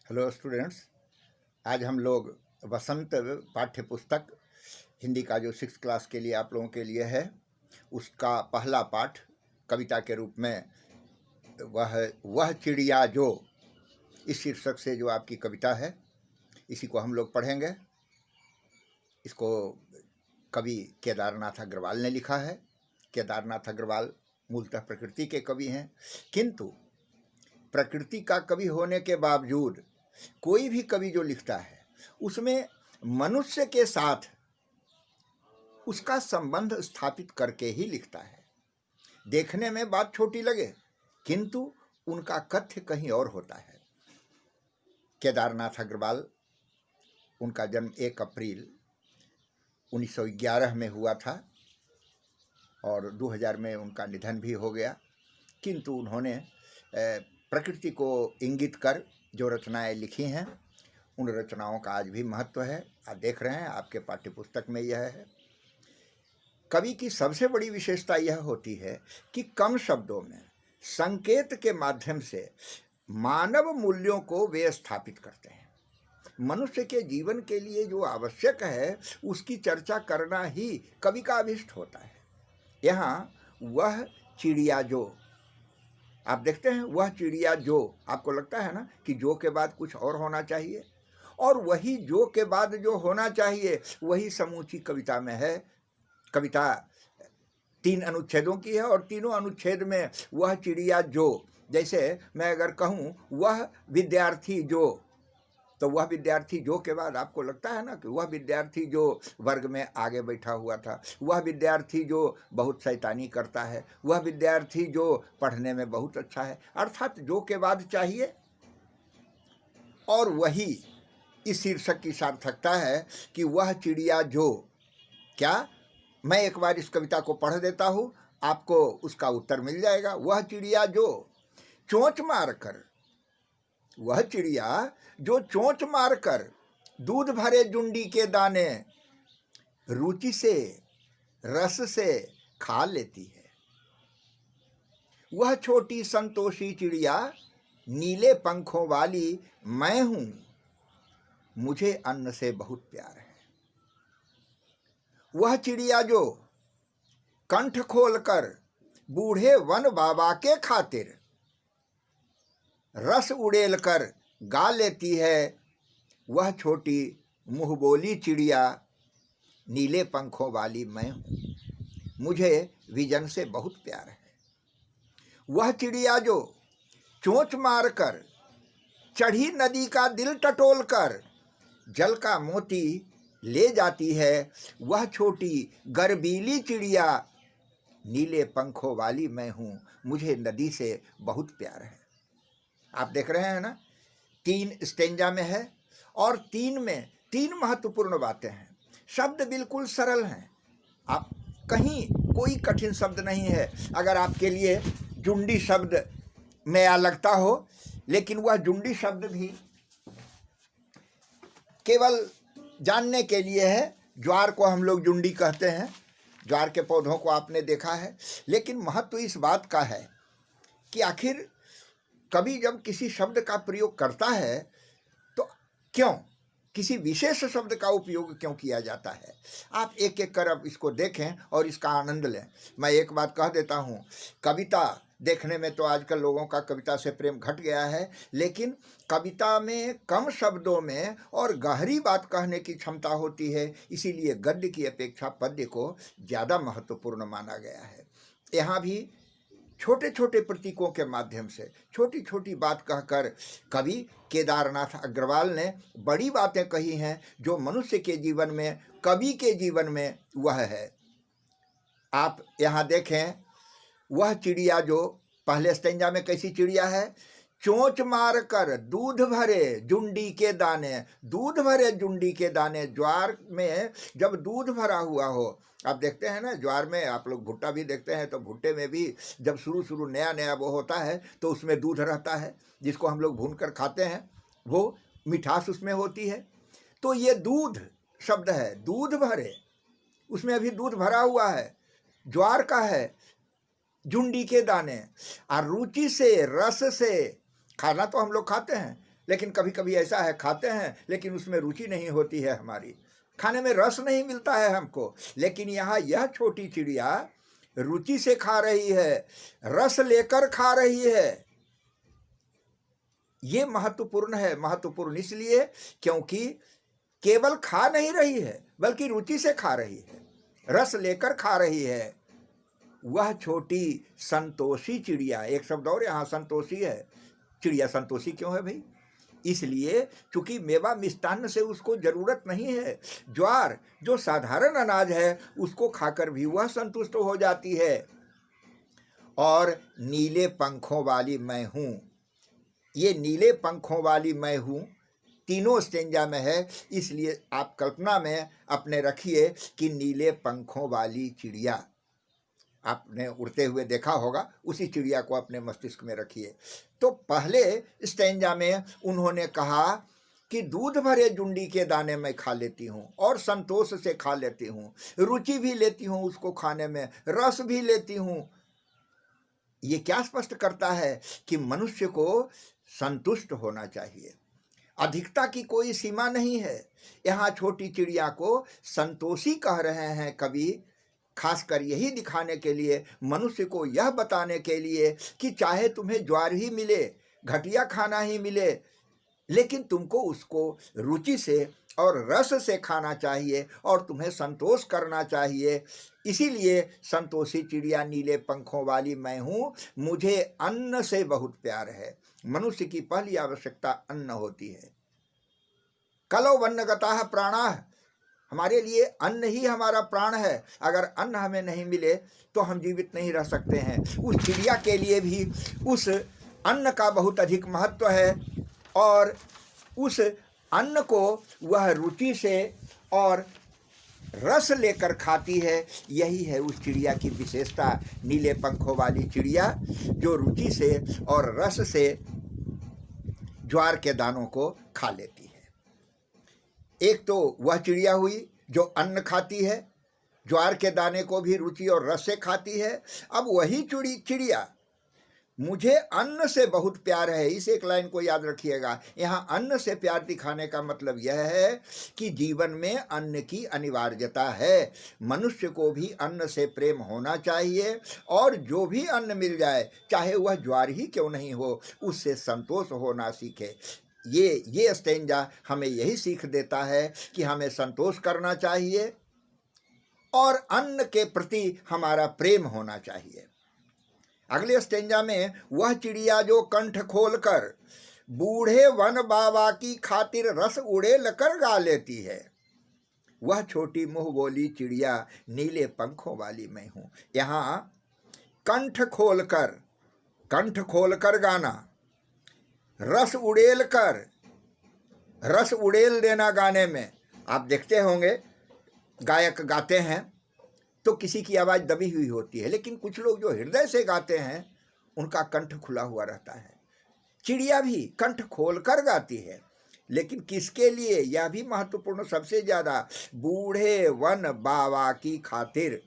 Hello students. आज हम लोग वसंत पाठ्य पुस्तक हिंदी का जो 6th क्लास के लिए आप लोगों के लिए है उसका पहला पाठ कविता के रूप में वह चिड़िया जो, इस शीर्षक से जो आपकी कविता है इसी को हम लोग पढ़ेंगे। इसको कवि केदारनाथ अग्रवाल ने लिखा है। केदारनाथ अग्रवाल मूलतः प्रकृति के कवि हैं, किंतु प्रकृति का कवि होने के बावजूद कोई भी कवि जो लिखता है उसमें मनुष्य के साथ उसका संबंध स्थापित करके ही लिखता है। देखने में बात छोटी लगे किंतु उनका कथ्य कहीं और होता है। केदारनाथ अग्रवाल, उनका जन्म 1 अप्रैल 1911 में हुआ था और 2000 में उनका निधन भी हो गया। किंतु उन्होंने प्रकृति को इंगित कर जो रचनाएं लिखी हैं उन रचनाओं का आज भी महत्व है। आप देख रहे हैं आपके पाठ्य पुस्तक में यह है। कवि की सबसे बड़ी विशेषता यह होती है कि कम शब्दों में संकेत के माध्यम से मानव मूल्यों को वे स्थापित करते हैं। मनुष्य के जीवन के लिए जो आवश्यक है उसकी चर्चा करना ही कवि का अभिष्ट होता है। यहाँ वह चिड़िया जो आप देखते हैं, वह चिड़िया जो, आपको लगता है ना कि जो के बाद कुछ और होना चाहिए, और वही जो के बाद जो होना चाहिए वही समूची कविता में है। कविता 3 अनुच्छेदों की है और तीनों अनुच्छेद में वह चिड़िया जो, जैसे मैं अगर कहूँ वह विद्यार्थी जो, तो वह विद्यार्थी जो के बाद आपको लगता है ना कि वह विद्यार्थी जो वर्ग में आगे बैठा हुआ था, वह विद्यार्थी जो बहुत शैतानी करता है, वह विद्यार्थी जो पढ़ने में बहुत अच्छा है, अर्थात जो के बाद चाहिए। और वही इस शीर्षक की सार्थकता है कि वह चिड़िया जो, क्या, मैं एक बार इस कविता को पढ़ देता हूँ, आपको उसका उत्तर मिल जाएगा। वह चिड़िया जो चोंच मारकर, वह चिड़िया जो चोंच मारकर दूध भरे जुंडी के दाने रुचि से रस से खा लेती है। वह छोटी संतोषी चिड़िया नीले पंखों वाली मैं हूं, मुझे अन्न से बहुत प्यार है। वह चिड़िया जो कंठ खोलकर बूढ़े वन बाबा के खातिर रस उड़ेल कर गा लेती है। वह छोटी मुँह बोली चिड़िया नीले पंखों वाली मैं हूँ, मुझे विजन से बहुत प्यार है। वह चिड़िया जो चोंच मारकर चढ़ी नदी का दिल टटोल कर जल का मोती ले जाती है। वह छोटी गर्बीली चिड़िया नीले पंखों वाली मैं हूँ, मुझे नदी से बहुत प्यार है। आप देख रहे हैं ना, 3 स्टेंजा में है और 3 में 3 महत्वपूर्ण बातें हैं। शब्द बिल्कुल सरल हैं, आप कहीं कोई कठिन शब्द नहीं है। अगर आपके लिए जुंडी शब्द नया लगता हो, लेकिन वह जुंडी शब्द भी केवल जानने के लिए है। ज्वार को हम लोग जुंडी कहते हैं, ज्वार के पौधों को आपने देखा है। लेकिन महत्व इस बात का है कि आखिर कवि जब किसी शब्द का प्रयोग करता है तो क्यों, किसी विशेष शब्द का उपयोग क्यों किया जाता है। आप एक एक कर अब इसको देखें और इसका आनंद लें। मैं एक बात कह देता हूँ, कविता देखने में तो आजकल लोगों का कविता से प्रेम घट गया है, लेकिन कविता में कम शब्दों में और गहरी बात कहने की क्षमता होती है। इसीलिए गद्य की अपेक्षा पद्य को ज़्यादा महत्वपूर्ण माना गया है। यहाँ भी छोटे छोटे प्रतीकों के माध्यम से छोटी छोटी बात कहकर कवि केदारनाथ अग्रवाल ने बड़ी बातें कही हैं जो मनुष्य के जीवन में, कवि के जीवन में वह है। आप यहाँ देखें, वह चिड़िया जो, पहले स्टेंजा में कैसी चिड़िया है, चोंच मार कर दूध भरे जुंडी के दाने, दूध भरे जुंडी के दाने। ज्वार में जब दूध भरा हुआ हो, आप देखते हैं ना ज्वार में, आप लोग भुट्टा भी देखते हैं तो भुट्टे में भी जब शुरू नया नया वो होता है तो उसमें दूध रहता है, जिसको हम लोग भून कर खाते हैं, वो मिठास उसमें होती है। तो ये दूध शब्द है, दूध भरे, उसमें अभी दूध भरा हुआ है, ज्वार का है, जुंडी के दाने। और रुचि से रस से, खाना तो हम लोग खाते हैं, लेकिन कभी कभी ऐसा है खाते हैं लेकिन उसमें रुचि नहीं होती है, हमारी खाने में रस नहीं मिलता है हमको। लेकिन यहाँ यह छोटी चिड़िया रुचि से खा रही है, रस लेकर खा रही है। ये महत्वपूर्ण है। महत्वपूर्ण इसलिए क्योंकि केवल खा नहीं रही है बल्कि रुचि से खा रही है, रस लेकर खा रही है। वह छोटी संतोषी चिड़िया, एक शब्द और यहाँ संतोषी है। चिड़िया संतोषी क्यों है भाई? इसलिए चूंकि मेवा मिष्टान्न से उसको जरूरत नहीं है। ज्वार जो साधारण अनाज है उसको खाकर भी वह संतुष्ट हो जाती है। और नीले पंखों वाली मैं हूँ, ये नीले पंखों वाली मैं हूँ तीनों स्टेंजा में है। इसलिए आप कल्पना में अपने रखिए कि नीले पंखों वाली चिड़िया, आपने उड़ते हुए देखा होगा, उसी चिड़िया को अपने मस्तिष्क में रखिए। तो पहले स्टेंजा में उन्होंने कहा कि दूध भरे जुंडी के दाने मैं खा लेती हूँ और संतोष से खा लेती हूँ, रुचि भी लेती हूँ उसको खाने में, रस भी लेती हूँ। ये क्या स्पष्ट करता है कि मनुष्य को संतुष्ट होना चाहिए, अधिकता की कोई सीमा नहीं है। यहाँ छोटी चिड़िया को संतोषी कह रहे हैं कवि, खासकर यही दिखाने के लिए, मनुष्य को यह बताने के लिए कि चाहे तुम्हें ज्वार ही मिले, घटिया खाना ही मिले, लेकिन तुमको उसको रुचि से और रस से खाना चाहिए और तुम्हें संतोष करना चाहिए। इसीलिए संतोषी चिड़िया नीले पंखों वाली मैं हूँ, मुझे अन्न से बहुत प्यार है। मनुष्य की पहली आवश्यकता अन्न होती है। कलो वन्नगताः प्राणाः, हमारे लिए अन्न ही हमारा प्राण है। अगर अन्न हमें नहीं मिले तो हम जीवित नहीं रह सकते हैं। उस चिड़िया के लिए भी उस अन्न का बहुत अधिक महत्व है और उस अन्न को वह रुचि से और रस लेकर खाती है। यही है उस चिड़िया की विशेषता, नीले पंखों वाली चिड़िया जो रुचि से और रस से ज्वार के दानों को खा लेती है। एक तो वह चिड़िया हुई जो अन्न खाती है, ज्वार के दाने को भी रुचि और रस से खाती है। अब वही चिड़िया मुझे अन्न से बहुत प्यार है, इस एक लाइन को याद रखिएगा। यहाँ अन्न से प्यार दिखाने का मतलब यह है कि जीवन में अन्न की अनिवार्यता है। मनुष्य को भी अन्न से प्रेम होना चाहिए और जो भी अन्न मिल जाए, चाहे वह ज्वार ही क्यों नहीं हो, उससे संतोष होना सीखे। ये स्टेंजा हमें यही सीख देता है कि हमें संतोष करना चाहिए और अन्न के प्रति हमारा प्रेम होना चाहिए। अगले स्टेंजा में वह चिड़िया जो कंठ खोलकर बूढ़े वन बाबा की खातिर रस उड़ेल कर गा लेती है, वह छोटी मुंह बोली चिड़िया नीले पंखों वाली मैं हूँ। यहाँ कंठ खोलकर गाना, रस उड़ेल देना गाने में। आप देखते होंगे गायक गाते हैं तो किसी की आवाज़ दबी हुई होती है, लेकिन कुछ लोग जो हृदय से गाते हैं उनका कंठ खुला हुआ रहता है। चिड़िया भी कंठ खोलकर गाती है, लेकिन किसके लिए? यह भी महत्वपूर्ण, सबसे ज़्यादा बूढ़े वन बाबा की खातिर।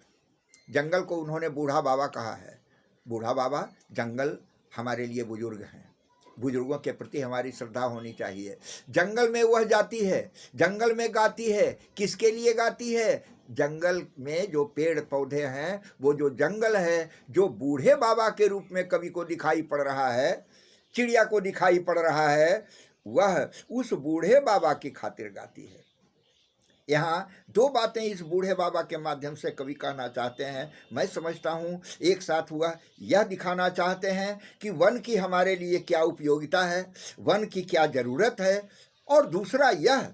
जंगल को उन्होंने बूढ़ा बाबा कहा है। बूढ़ा बाबा, जंगल हमारे लिए बुजुर्ग हैं, बुजुर्गों के प्रति हमारी श्रद्धा होनी चाहिए। जंगल में वह जाती है, जंगल में गाती है। किसके लिए गाती है? जंगल में जो पेड़ पौधे हैं, वो जो जंगल है, जो बूढ़े बाबा के रूप में कवि को दिखाई पड़ रहा है, चिड़िया को दिखाई पड़ रहा है, वह उस बूढ़े बाबा की खातिर गाती है। यहाँ दो बातें इस बूढ़े बाबा के माध्यम से कवि कहना चाहते हैं, मैं समझता हूँ। एक साथ हुआ यह दिखाना चाहते हैं कि वन की हमारे लिए क्या उपयोगिता है, वन की क्या ज़रूरत है, और दूसरा यह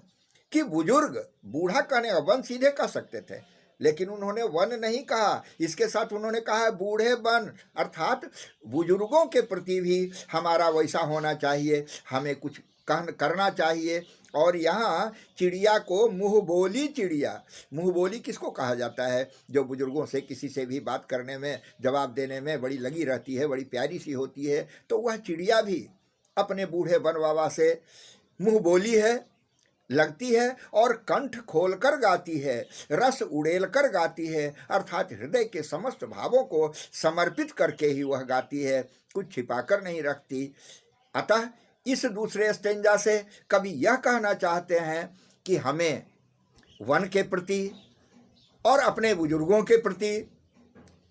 कि बुजुर्ग, बूढ़ा कहने का, वन सीधे कह सकते थे लेकिन उन्होंने वन नहीं कहा, इसके साथ उन्होंने कहा बूढ़े वन, अर्थात बुजुर्गों के प्रति भी हमारा वैसा होना चाहिए, हमें कुछ करना चाहिए। और यहाँ चिड़िया को मुँह बोली चिड़िया, मुँह बोली किसको कहा जाता है? जो बुजुर्गों से किसी से भी बात करने में, जवाब देने में बड़ी लगी रहती है, बड़ी प्यारी सी होती है। तो वह चिड़िया भी अपने बूढ़े वन बाबा से मुँह बोली है, लगती है और कंठ खोलकर गाती है, रस उड़ेल कर गाती है, अर्थात हृदय के समस्त भावों को समर्पित करके ही वह गाती है, कुछ छिपाकर नहीं रखती। अतः इस दूसरे स्टेंजा से कवि यह कहना चाहते हैं कि हमें वन के प्रति और अपने बुजुर्गों के प्रति,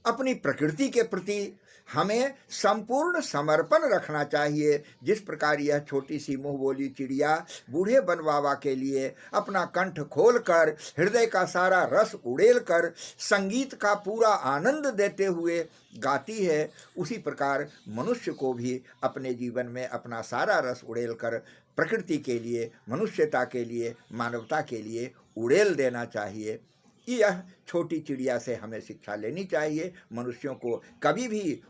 अपनी प्रकृति के प्रति हमें संपूर्ण समर्पण रखना चाहिए। जिस प्रकार यह छोटी सी मुँह बोली चिड़िया बूढ़े वन बाबा के लिए अपना कंठ खोलकर हृदय का सारा रस उड़ेल कर संगीत का पूरा आनंद देते हुए गाती है, उसी प्रकार मनुष्य को भी अपने जीवन में अपना सारा रस उड़ेल कर प्रकृति के लिए, मनुष्यता के लिए, मानवता के लिए उड़ेल देना चाहिए। यह छोटी चिड़िया से हमें शिक्षा लेनी चाहिए। मनुष्यों को कभी भी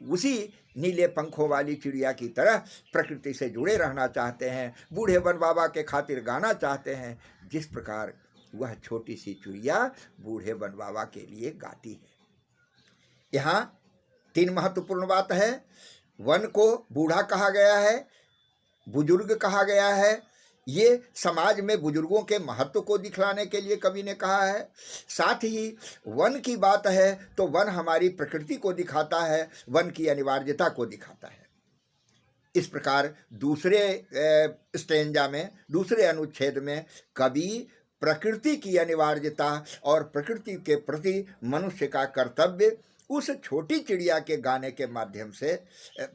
उसी नीले पंखों वाली चिड़िया की तरह प्रकृति से जुड़े रहना चाहते हैं, बूढ़े वन बाबा के खातिर गाना चाहते हैं, जिस प्रकार वह छोटी सी चिड़िया बूढ़े वन बाबा के लिए गाती है। यहाँ 3 महत्वपूर्ण बात है। वन को बूढ़ा कहा गया है, बुजुर्ग कहा गया है। ये समाज में बुजुर्गों के महत्व को दिखलाने के लिए कवि ने कहा है। साथ ही वन की बात है तो वन हमारी प्रकृति को दिखाता है, वन की अनिवार्यता को दिखाता है। इस प्रकार दूसरे स्टेंजा में, दूसरे अनुच्छेद में कवि प्रकृति की अनिवार्यता और प्रकृति के प्रति मनुष्य का कर्तव्य उस छोटी चिड़िया के गाने के माध्यम से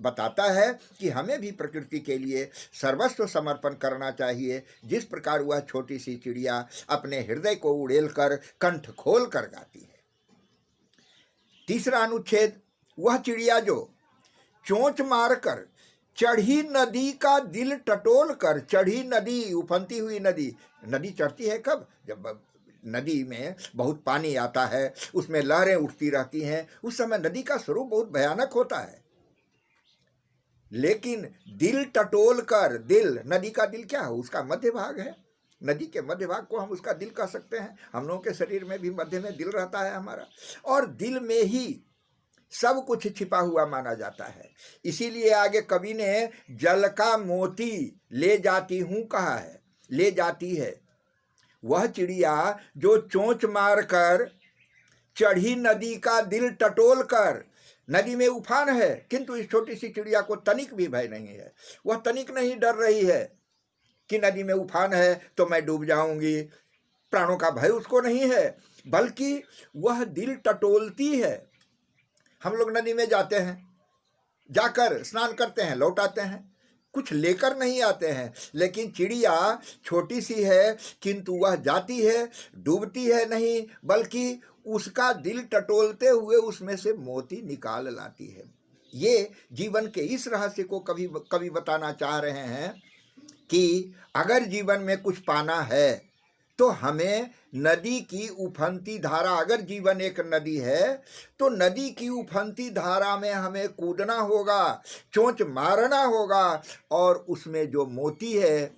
बताता है कि हमें भी प्रकृति के लिए सर्वस्व समर्पण करना चाहिए, जिस प्रकार वह छोटी सी चिड़िया अपने हृदय को उड़ेल कर कंठ खोल कर गाती है। तीसरा अनुच्छेद, वह चिड़िया जो चोंच मारकर चढ़ी नदी का दिल टटोल कर, चढ़ी नदी, उफनती हुई नदी, नदी चढ़ती है कब? जब नदी में बहुत पानी आता है, उसमें लहरें उठती रहती हैं, उस समय नदी का स्वरूप बहुत भयानक होता है। लेकिन दिल टटोल कर, दिल, नदी का दिल क्या है? उसका मध्य भाग है। नदी के मध्य भाग को हम उसका दिल कह सकते हैं। हम लोगों के शरीर में भी मध्य में दिल रहता है हमारा, और दिल में ही सब कुछ छिपा हुआ माना जाता है। इसीलिए आगे कवि ने जल का मोती ले जाती हूँ कहा है, ले जाती है। वह चिड़िया जो चोंच मारकर चढ़ी नदी का दिल टटोल कर, नदी में उफान है किंतु इस छोटी सी चिड़िया को तनिक भी भय नहीं है। वह तनिक नहीं डर रही है कि नदी में उफान है तो मैं डूब जाऊंगी, प्राणों का भय उसको नहीं है, बल्कि वह दिल टटोलती है। हम लोग नदी में जाते हैं, जाकर स्नान करते हैं, लौट आते हैं, कुछ लेकर नहीं आते हैं, लेकिन चिड़िया छोटी सी है किंतु वह जाती है, डूबती है नहीं, बल्कि उसका दिल टटोलते हुए उसमें से मोती निकाल लाती है। ये जीवन के इस रहस्य को कभी बताना चाह रहे हैं कि अगर जीवन में कुछ पाना है तो हमें नदी की उफनती धारा, अगर जीवन एक नदी है तो नदी की उफनती धारा में हमें कूदना होगा, चोंच मारना होगा, और उसमें जो मोती है,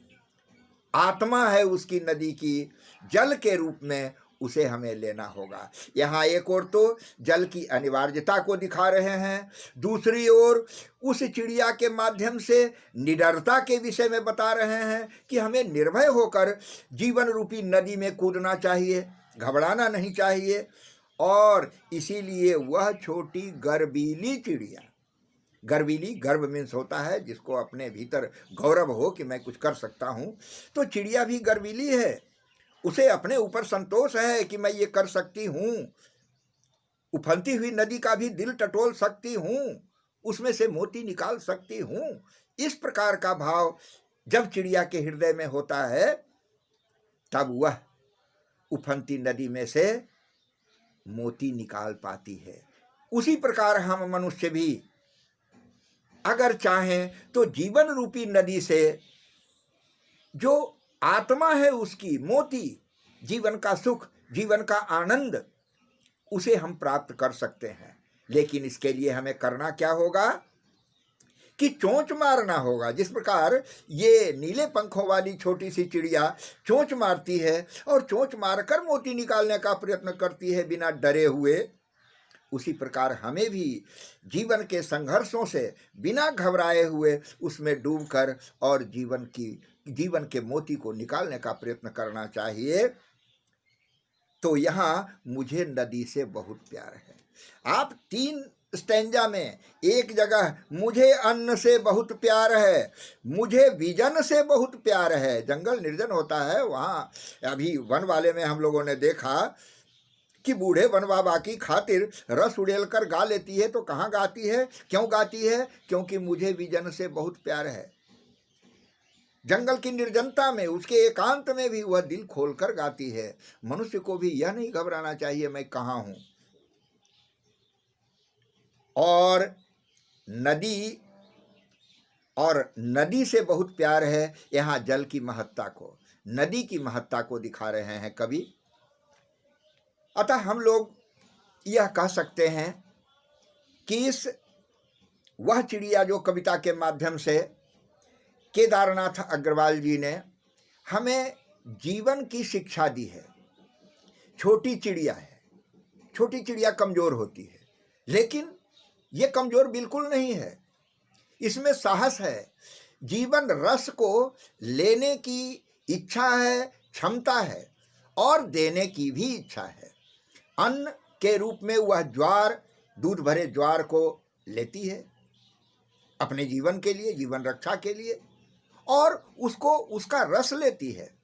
आत्मा है उसकी, नदी की जल के रूप में उसे हमें लेना होगा। यहाँ एक ओर तो जल की अनिवार्यता को दिखा रहे हैं, दूसरी ओर उस चिड़िया के माध्यम से निडरता के विषय में बता रहे हैं कि हमें निर्भय होकर जीवन रूपी नदी में कूदना चाहिए, घबराना नहीं चाहिए। और इसीलिए वह छोटी गर्वीली चिड़िया, गर्वीली, गर्व मीन्स होता है जिसको अपने भीतर गौरव हो कि मैं कुछ कर सकता हूँ, तो चिड़िया भी गर्वीली है, उसे अपने ऊपर संतोष है कि मैं ये कर सकती हूँ, उफनती हुई नदी का भी दिल टटोल सकती हूँ, उसमें से मोती निकाल सकती हूँ। इस प्रकार का भाव जब चिड़िया के हृदय में होता है तब वह उफनती नदी में से मोती निकाल पाती है। उसी प्रकार हम मनुष्य भी अगर चाहें तो जीवन रूपी नदी से जो आत्मा है उसकी, मोती, जीवन का सुख, जीवन का आनंद, उसे हम प्राप्त कर सकते हैं। लेकिन इसके लिए हमें करना क्या होगा कि चोंच मारना होगा। जिस प्रकार ये नीले पंखों वाली छोटी सी चिड़िया चोंच मारती है और चोंच मारकर मोती निकालने का प्रयत्न करती है बिना डरे हुए, उसी प्रकार हमें भी जीवन के संघर्षों से बिना घबराए हुए उसमें डूबकर और जीवन के मोती को निकालने का प्रयत्न करना चाहिए। तो यहाँ मुझे नदी से बहुत प्यार है। आप 3 स्टैंजा में एक जगह मुझे अन्न से बहुत प्यार है, मुझे विजन से बहुत प्यार है। जंगल निर्जन होता है, वहाँ अभी वन वाले में हम लोगों ने देखा कि बूढ़े वन बाबा की खातिर रस उड़ेल कर गा लेती है। तो कहाँ गाती है, क्यों गाती है? क्योंकि मुझे विजन से बहुत प्यार है। जंगल की निर्जनता में, उसके एकांत में भी वह दिल खोलकर गाती है। मनुष्य को भी यह नहीं घबराना चाहिए मैं कहाँ हूं। और नदी से बहुत प्यार है। यहाँ जल की महत्ता को, नदी की महत्ता को दिखा रहे हैं कवि। अतः हम लोग यह कह सकते हैं कि वह चिड़िया जो कविता के माध्यम से केदारनाथ अग्रवाल जी ने हमें जीवन की शिक्षा दी है। छोटी चिड़िया है, छोटी चिड़िया कमजोर होती है, लेकिन ये कमजोर बिल्कुल नहीं है। इसमें साहस है, जीवन रस को लेने की इच्छा है, क्षमता है, और देने की भी इच्छा है। अन्न के रूप में वह ज्वार, दूध भरे ज्वार को लेती है अपने जीवन के लिए, जीवन रक्षा के लिए, और उसको उसका रस लेती है,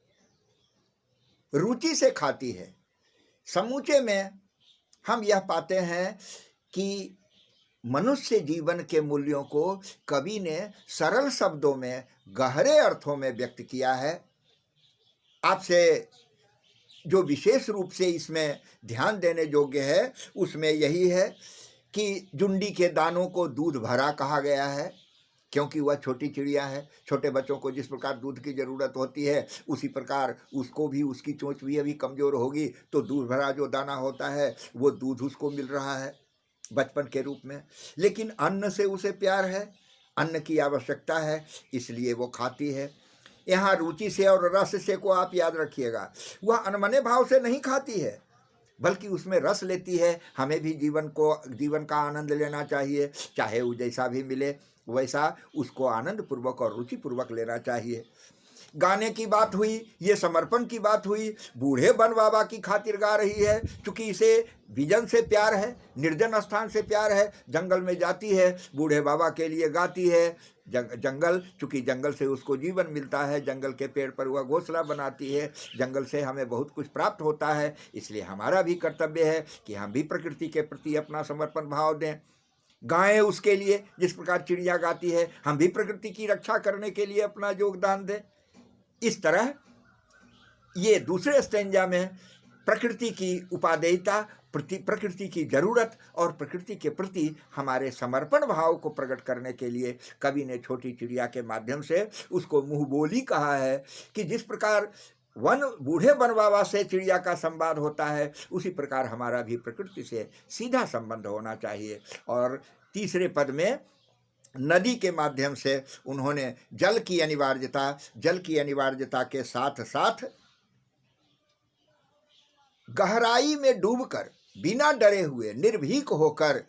रुचि से खाती है। समूचे में हम यह पाते हैं कि मनुष्य जीवन के मूल्यों को कवि ने सरल शब्दों में, गहरे अर्थों में व्यक्त किया है। आपसे जो विशेष रूप से इसमें ध्यान देने योग्य है उसमें यही है कि जुंडी के दानों को दूध भरा कहा गया है, क्योंकि वह छोटी चिड़िया है। छोटे बच्चों को जिस प्रकार दूध की ज़रूरत होती है, उसी प्रकार उसको भी, उसकी चोंच भी अभी कमज़ोर होगी, तो दूध भरा जो दाना होता है वो दूध उसको मिल रहा है बचपन के रूप में। लेकिन अन्न से उसे प्यार है, अन्न की आवश्यकता है, इसलिए वो खाती है। यहाँ रुचि से और रस से को आप याद रखिएगा, वह अनमने भाव से नहीं खाती है, बल्कि उसमें रस लेती है। हमें भी जीवन का आनंद लेना चाहिए, चाहे वो जैसा भी मिले वैसा उसको आनंद पूर्वक और रुचि पूर्वक लेना चाहिए। गाने की बात हुई, ये समर्पण की बात हुई। बूढ़े वन बाबा की खातिर गा रही है, क्योंकि इसे विजन से प्यार है, निर्जन स्थान से प्यार है। जंगल में जाती है, बूढ़े बाबा के लिए गाती है। जंगल, चूँकि जंगल से उसको जीवन मिलता है, जंगल के पेड़ पर वह घोंसला बनाती है। जंगल से हमें बहुत कुछ प्राप्त होता है, इसलिए हमारा भी कर्तव्य है कि हम भी प्रकृति के प्रति अपना समर्पण भाव दें, गाएं उसके लिए। जिस प्रकार चिड़िया गाती है, हम भी प्रकृति की रक्षा करने के लिए अपना योगदान दें। इस तरह ये दूसरे स्टेंजा में प्रकृति की उपादेयता, प्रकृति की जरूरत और प्रकृति के प्रति हमारे समर्पण भाव को प्रकट करने के लिए कवि ने छोटी चिड़िया के माध्यम से उसको मुंह बोली कहा है कि जिस प्रकार बूढ़े वन बाबा से चिड़िया का संवाद होता है, उसी प्रकार हमारा भी प्रकृति से सीधा संबंध होना चाहिए। और तीसरे पद में नदी के माध्यम से उन्होंने जल की अनिवार्यता के साथ साथ गहराई में डूबकर, बिना डरे हुए, निर्भीक होकर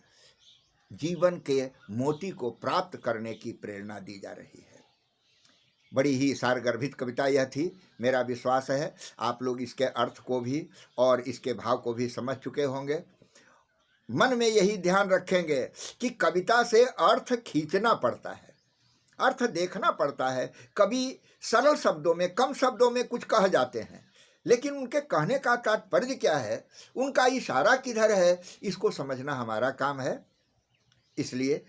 जीवन के मोती को प्राप्त करने की प्रेरणा दी जा रही है। बड़ी ही सारगर्भित कविता यह थी। मेरा विश्वास है आप लोग इसके अर्थ को भी और इसके भाव को भी समझ चुके होंगे। मन में यही ध्यान रखेंगे कि कविता से अर्थ खींचना पड़ता है, अर्थ देखना पड़ता है। कवि सरल शब्दों में, कम शब्दों में कुछ कह जाते हैं, लेकिन उनके कहने का तात्पर्य क्या है, उनका इशारा किधर है, इसको समझना हमारा काम है। इसलिए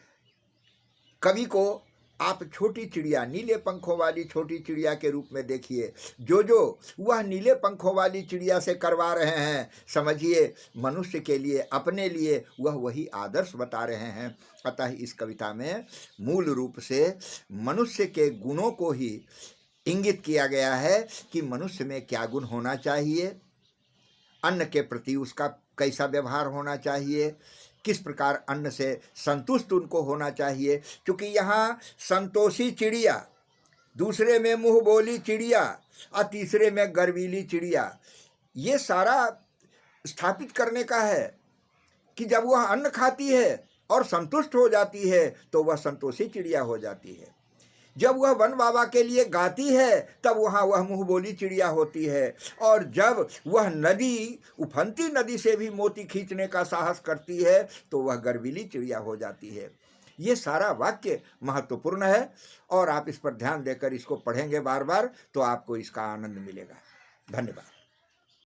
कवि को आप छोटी चिड़िया, नीले पंखों वाली छोटी चिड़िया के रूप में देखिए। जो वह नीले पंखों वाली चिड़िया से करवा रहे हैं, समझिए मनुष्य के लिए, अपने लिए वह वही आदर्श बता रहे हैं। अतः इस कविता में मूल रूप से मनुष्य के गुणों को ही इंगित किया गया है कि मनुष्य में क्या गुण होना चाहिए, अन्न के प्रति उसका कैसा व्यवहार होना चाहिए, किस प्रकार अन्न से संतुष्ट उनको होना चाहिए। क्योंकि यहाँ संतोषी चिड़िया, दूसरे में मुँह बोली चिड़िया और तीसरे में गर्वीली चिड़िया, ये सारा स्थापित करने का है कि जब वह अन्न खाती है और संतुष्ट हो जाती है तो वह संतोषी चिड़िया हो जाती है। जब वह वन बाबा के लिए गाती है तब वहाँ वह मुँह बोली चिड़िया होती है, और जब वह नदी, उफनती नदी से भी मोती खींचने का साहस करती है तो वह गर्वीली चिड़िया हो जाती है। ये सारा वाक्य महत्वपूर्ण है और आप इस पर ध्यान देकर इसको पढ़ेंगे बार बार तो आपको इसका आनंद मिलेगा। धन्यवाद।